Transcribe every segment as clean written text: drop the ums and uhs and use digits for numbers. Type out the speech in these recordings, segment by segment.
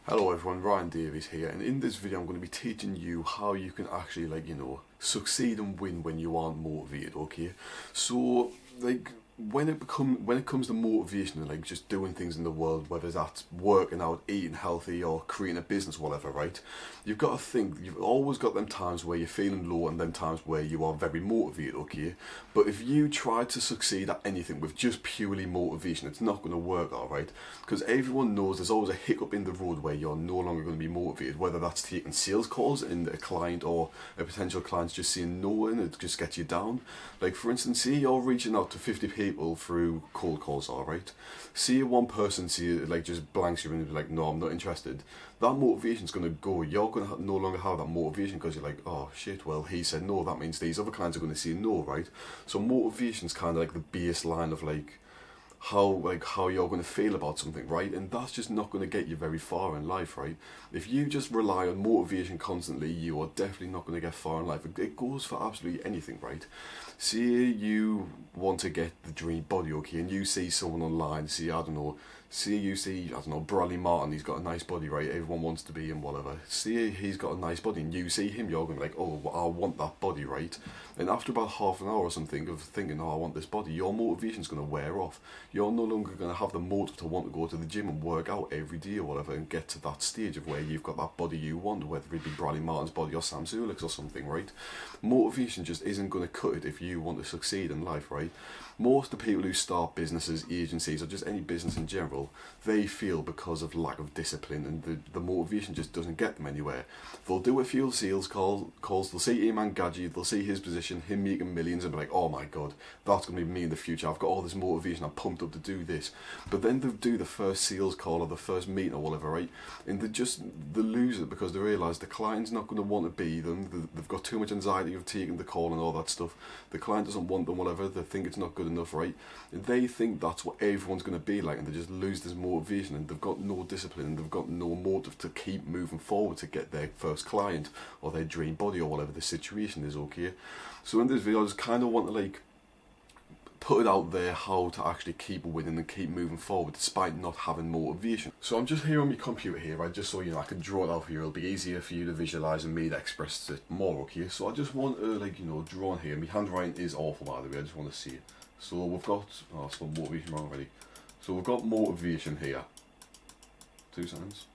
Hello everyone, Ryan Davies here, and in this video I'm going to be teaching you how you can actually succeed and win when you aren't motivated, okay? So when it comes to motivation and just doing things in the world, whether that's working out, eating healthy, or creating a business, whatever, right? You've got to think, you've always got them times where you're feeling low and them times where you are very motivated, okay? But if you try to succeed at anything with just purely motivation, it's not going to work, alright? Because everyone knows there's always a hiccup in the road where you're no longer going to be motivated, whether that's taking sales calls and a client or a potential client's just saying no and it just gets you down. Like for instance, say you're reaching out to 50 people through cold calls, alright? See one person just blanks you and be like, no, I'm not interested. That motivation's going to go. You're going to no longer have that motivation because you're like, oh shit, well he said no, that means these other clients are going to say no, right? So motivation's kind of like the baseline of how you're going to feel about something, right? And that's just not going to get you very far in life, right? If you just rely on motivation constantly, you are definitely not going to get far in life. It goes for absolutely anything, right? Say you want to get the dream body, okay, and you see someone online, Bradley Martin, he's got a nice body, right? Everyone wants to be him, whatever. See, he's got a nice body, and you see him, you're going to be like, oh, well, I want that body, right? And after about half an hour or something of thinking, oh, I want this body, your motivation's going to wear off. You're no longer going to have the motive to want to go to the gym and work out every day or whatever and get to that stage of where you've got that body you want, whether it be Bradley Martin's body or Sam Zulik's or something, right? Motivation just isn't going to cut it if you want to succeed in life, right? Most of the people who start businesses, agencies, or just any business in general, they fail because of lack of discipline, and the motivation just doesn't get them anywhere. They'll do a few sales calls, they'll see Ayman Gadji, they'll see his position, him making millions, and be like, oh my god, that's going to be me in the future, I've got all this motivation, I'm pumped up to do this. But then they'll do the first sales call or the first meeting or whatever, right? And they lose it because they realise the client's not going to want to be them, they've got too much anxiety of taking the call and all that stuff. The client doesn't want them, whatever, they think it's not good enough, right? And they think that's what everyone's going to be like, and they just lose this motivation, and they've got no discipline, and they've got no motive to keep moving forward to get their first client or their dream body or whatever the situation is, okay? So in this video I just kind of want to put it out there how to actually keep winning and keep moving forward despite not having motivation. So I'm just here on my computer here, right, just so you know I can draw it out for you. It'll be easier for you to visualise and me to express it more, okay? So I just want to draw on here. My handwriting is awful, by the way, I just want to see it. So we've got, oh, I spelled motivation wrong already. So we've got motivation here. 2 seconds.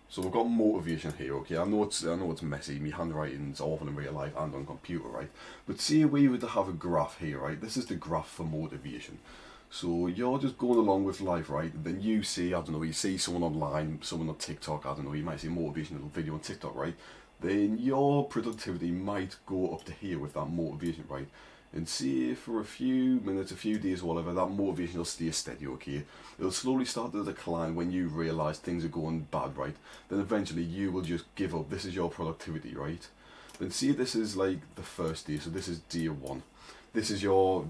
So we've got motivation here, okay? I know it's messy, my handwriting's awful in real life and on computer, right? But see, we were to have a graph here, right? This is the graph for motivation. So you're just going along with life, right? Then you see, you see someone online, someone on TikTok, you might see a motivational video on TikTok, right? Then your productivity might go up to here with that motivation, right? And see, for a few minutes, a few days, whatever, that motivation will stay steady, okay? It'll slowly start to decline when you realise things are going bad, right? Then eventually you will just give up. This is your productivity, right? Then see, this is like the first day, so this is day 1. This is your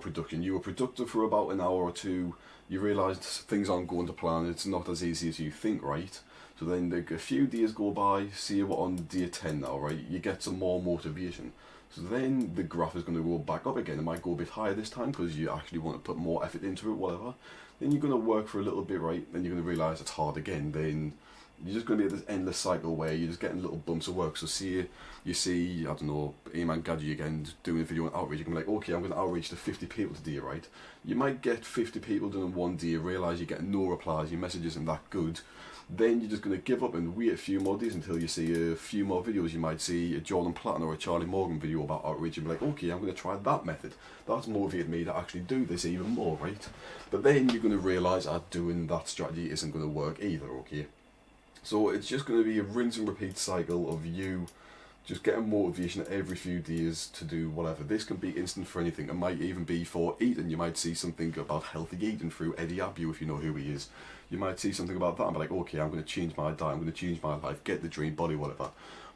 production. You were productive for about an hour or two. You realised things aren't going to plan. It's not as easy as you think, right? So then a few days go by. See, we're on day 10 now, right? You get some more motivation. So then the graph is going to go back up again. It might go a bit higher this time because you actually want to put more effort into it, whatever. Then you're going to work for a little bit, right? Then you're going to realise it's hard again. Then you're just going to be at this endless cycle where you're just getting little bumps of work. So you see, Ayman Gadji again doing a video on outreach. You can be like, okay, I'm going to outreach to 50 people today, right? You might get 50 people done in one day, realise you're getting no replies, your message isn't that good. Then you're just going to give up and wait a few more days until you see a few more videos. You might see a Jordan Platten or a Charlie Morgan video about outreach and be like, okay, I'm going to try that method. That's motivated me to actually do this even more, right? But then you're going to realise that doing that strategy isn't going to work either, okay? So it's just going to be a rinse and repeat cycle of you just getting motivation every few days to do whatever. This can be instant for anything. It might even be for eating. You might see something about healthy eating through Eddie Abu, if you know who he is. You might see something about that and be like, okay, I'm going to change my diet, I'm going to change my life, get the dream body, whatever.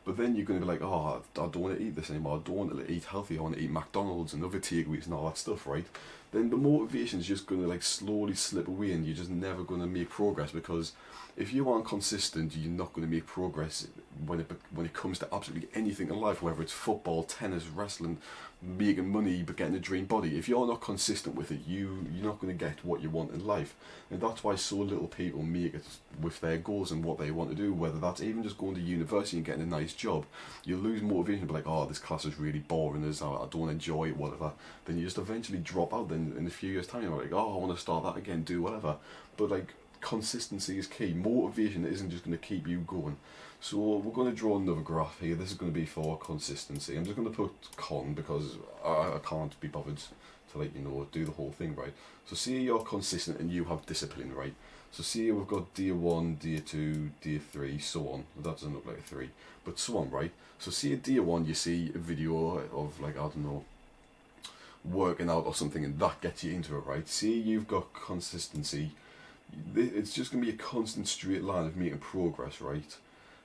But then you're going to be like, oh, I don't want to eat this anymore, I don't want to eat healthy, I want to eat McDonald's and other takeaways and all that stuff, right? then the motivation is just going to like slowly slip away, and you're just never going to make progress, because if you aren't consistent, you're not going to make progress when it comes to absolutely anything in life, whether it's football, tennis, wrestling, making money, but getting a dream body. If you're not consistent with it, you're not going to get what you want in life. And that's why so little people make it with their goals and what they want to do, whether that's even just going to university and getting a nice job. You lose motivation, be like, oh, this class is really boring, I don't enjoy it, whatever. Then you just eventually drop out. Then in a few years' time, you're like, oh, I want to start that again, do whatever. But like, consistency is key. Motivation isn't just going to keep you going. So we're going to draw another graph here. This is going to be for consistency. I'm just going to put con, because I can't be bothered to let you know, do the whole thing, right? So see you're consistent and you have discipline, right? So see we've got Dear 1, Dear 2, Dear 3, so on. That doesn't look like a 3, but so on, right? So see at Dear 1 you see a video of like, I don't know, working out or something, and that gets you into it, right? See you've got consistency. It's just going to be a constant straight line of making progress, right?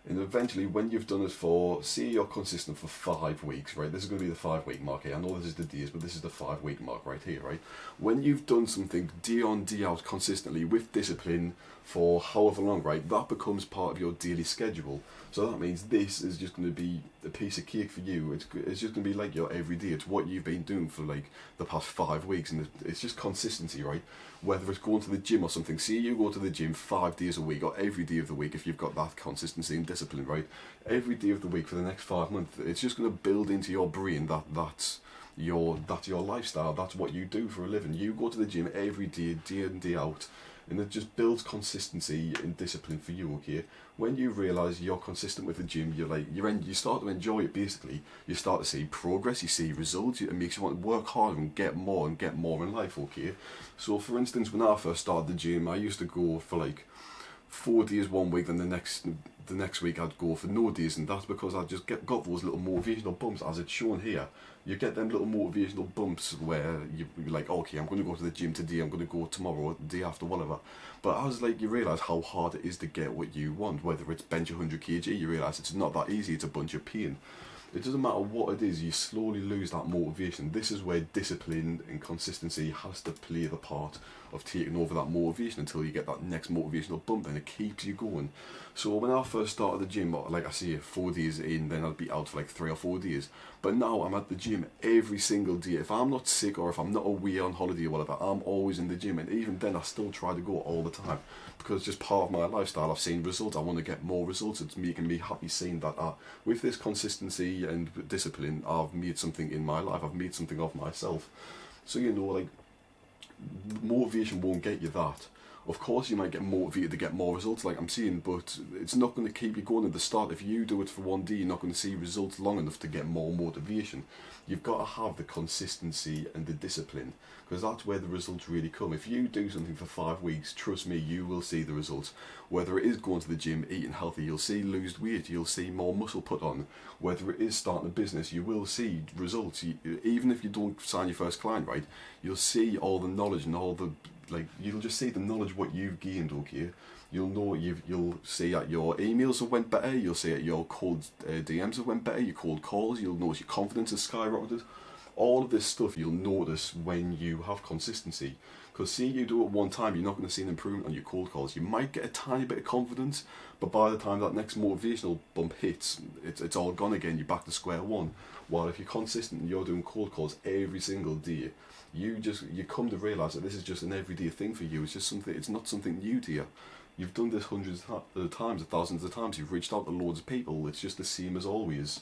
And eventually, when you've done it for, say you're consistent for 5 weeks, right? This is going to be the 5-week mark here. I know this is the days, but this is the 5-week mark right here, right? When you've done something day on, day out consistently with discipline for however long, right? That becomes part of your daily schedule. So that means this is just going to be a piece of cake for you. It's just going to be like your everyday. It's what you've been doing for like the past 5 weeks, and it's just consistency, right? Whether it's going to the gym or something. See, you go to the gym 5 days a week, or every day of the week if you've got that consistency and discipline, right? Every day of the week for the next 5 months, it's just going to build into your brain that's your lifestyle. That's what you do for a living. You go to the gym every day, day in, day out, and it just builds consistency and discipline for you, okay? When you realise you're consistent with the gym, you start to enjoy it, basically. You start to see progress, you see results, it makes you want to work harder and get more in life, okay? So for instance, when I first started the gym, I used to go for like 4 days one week, then the next week I'd go for no days, and that's because I just got those little motivational bumps, as it's shown here. You get them little motivational bumps where you're like, okay, I'm going to go to the gym today, I'm going to go tomorrow, the day after, whatever. But as like you realise how hard it is to get what you want, whether it's bench 100 kg, you realise it's not that easy, it's a bunch of pain. It doesn't matter what it is, you slowly lose that motivation. This is where discipline and consistency has to play the part of taking over that motivation until you get that next motivational bump, and it keeps you going. So when I first started the gym, like I say, 4 days in, then I'd be out for like 3 or 4 days. But now I'm at the gym every single day. If I'm not sick or if I'm not away on holiday or whatever, I'm always in the gym, and even then I still try to go all the time, because it's just part of my lifestyle. I've seen results, I want to get more results. It's making me happy seeing that with this consistency and discipline, I've made something in my life, I've made something of myself. So you know, like, motivation won't get you that. Of course you might get motivated to get more results, like I'm saying, but it's not going to keep you going at the start. If you do it for 1 day, you're not going to see results long enough to get more motivation. You've got to have the consistency and the discipline, because that's where the results really come. If you do something for 5 weeks, trust me, you will see the results. Whether it is going to the gym, eating healthy, you'll see lose weight, you'll see more muscle put on. Whether it is starting a business, you will see results. Even if you don't sign your first client, right, you'll see all the knowledge and all the, like, you'll just see the knowledge what you've gained, okay? You'll know you'll see that your emails have went better, you'll see that your cold DMs have went better, your cold calls, you'll notice your confidence has skyrocketed. All of this stuff you'll notice when you have consistency. Because see, you do it one time, you're not going to see an improvement on your cold calls. You might get a tiny bit of confidence, but by the time that next motivational bump hits, it's all gone again, you're back to square one. While if you're consistent and you're doing cold calls every single day, you come to realise that this is just an everyday thing for you. It's just something, it's not something new to you. You've done this hundreds of times, thousands of times, you've reached out to loads of people, it's just the same as always.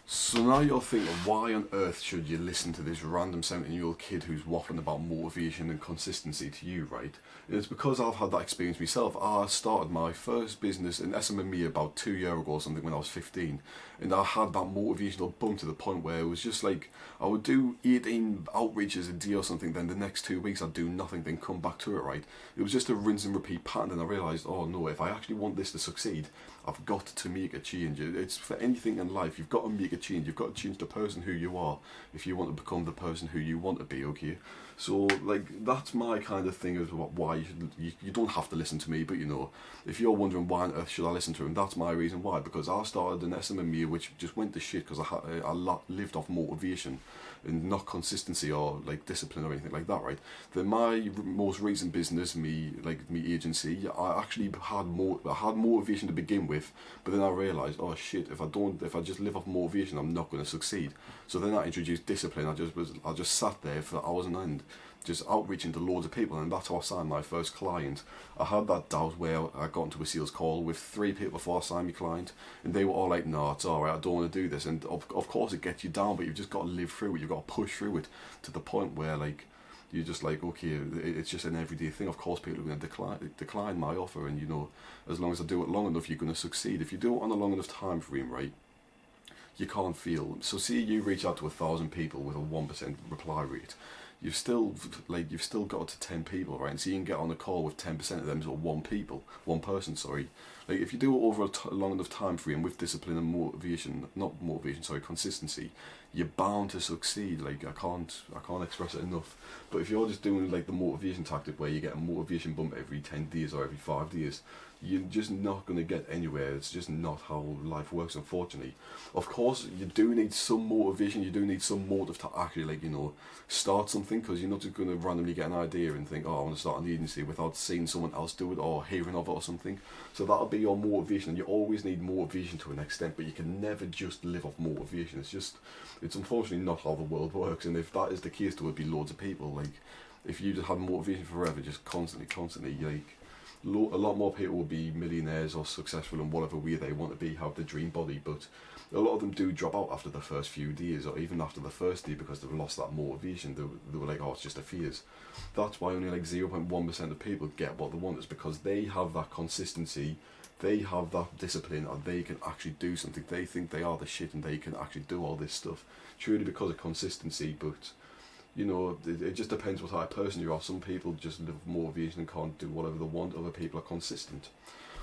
So now you're thinking, why on earth should you listen to this random 17-year-old kid who's waffling about motivation and consistency to you, right? And it's because I've had that experience myself. I started my first business in SMME about 2 years ago or something when I was 15. And I had that motivational bump to the point where it was just like, I would do 18 outreaches a day or something, then the next 2 weeks I'd do nothing, then come back to it, right? It was just a rinse and repeat pattern, and I realised, oh no, if I actually want this to succeed, I've got to make a change. It's for anything in life, you've got to make a change. You've got to change the person who you are if you want to become the person who you want to be, okay? So, like, that's my kind of thing of why you don't have to listen to me, but, you know, if you're wondering why on earth should I listen to him, that's my reason why. Because I started an SMME which just went to shit because I lived off motivation and not consistency or, like, discipline or anything like that, right? Then my most recent business, me agency, I actually had motivation to begin with, but then I realised, oh shit, if I just live off motivation, I'm not going to succeed. So then I introduced discipline. I just sat there for hours on end, just outreaching to loads of people, and that's how I signed my first client. I had that doubt where I got into a sales call with 3 people before I signed my client, and they were all like, no, it's alright, I don't want to do this. And of course it gets you down, but you've just got to live through it, you've got to push through it to the point where, like, you're just like, okay, it's just an everyday thing. Of course people are going to decline my offer, and, you know, as long as I do it long enough, you're going to succeed. If you do it on a long enough time frame, right, you can't fail. So see, you reach out to 1,000 people with a 1% reply rate, you've still got to 10 people, right? And so you can get on a call with 10% of them, so one person, sorry. Like, if you do it over a long enough time frame with discipline and consistency, you're bound to succeed. Like, I can't express it enough. But if you're just doing, like, the motivation tactic where you get a motivation bump every 10 days or every 5 days, you're just not going to get anywhere. It's just not how life works, unfortunately. Of course, you do need some motivation, you do need some motive to actually, like, you know, start something, because you're not just going to randomly get an idea and think, oh, I want to start an agency without seeing someone else do it or hearing of it or something. So that'll be your motivation. You always need motivation to an extent, but you can never just live off motivation. It's unfortunately not how the world works, and if that is the case, there would be loads of people. Like, if you just had motivation forever, just constantly, like, a lot more people will be millionaires or successful in whatever way they want to be, have the dream body, but a lot of them do drop out after the first few days or even after the first day because they've lost that motivation. They were like, oh, it's just a phase. That's why only like 0.1% of people get what they want, is because they have that consistency, they have that discipline, and they can actually do something. They think they are the shit and they can actually do all this stuff truly because of consistency. But, you know, it just depends what type of person you are. Some people just live with motivation and can't do whatever they want. Other people are consistent.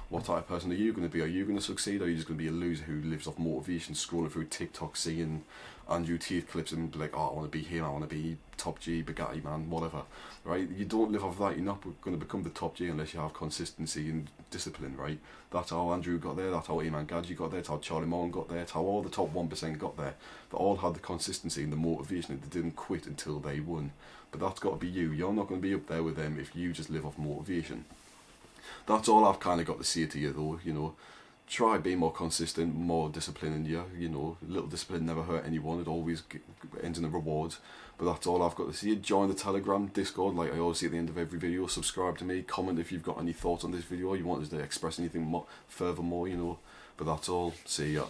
What type of person are you going to be? Are you going to succeed, or are you just going to be a loser who lives off motivation, scrolling through TikTok, seeing Andrew Tate clips and be like, oh, I want to be him, I want to be top G, Bugatti man, whatever, right? You don't live off that. You're not going to become the top G unless you have consistency and discipline, right? That's how Andrew got there, that's how Iman Gadji got there, that's how Charlie Morgan got there, that's how all the top 1% got there. They all had the consistency and the motivation, and they didn't quit until they won. But that's got to be you. You're not going to be up there with them if you just live off motivation. That's all I've kind of got to say to you, though. You know, try being more consistent, more discipline in you. You know, a little discipline never hurt anyone. It always ends in a reward. But that's all I've got to say. Join the Telegram, Discord, like I always say at the end of every video. Subscribe to me. Comment if you've got any thoughts on this video, or you want us to express anything furthermore, you know. But that's all. See ya.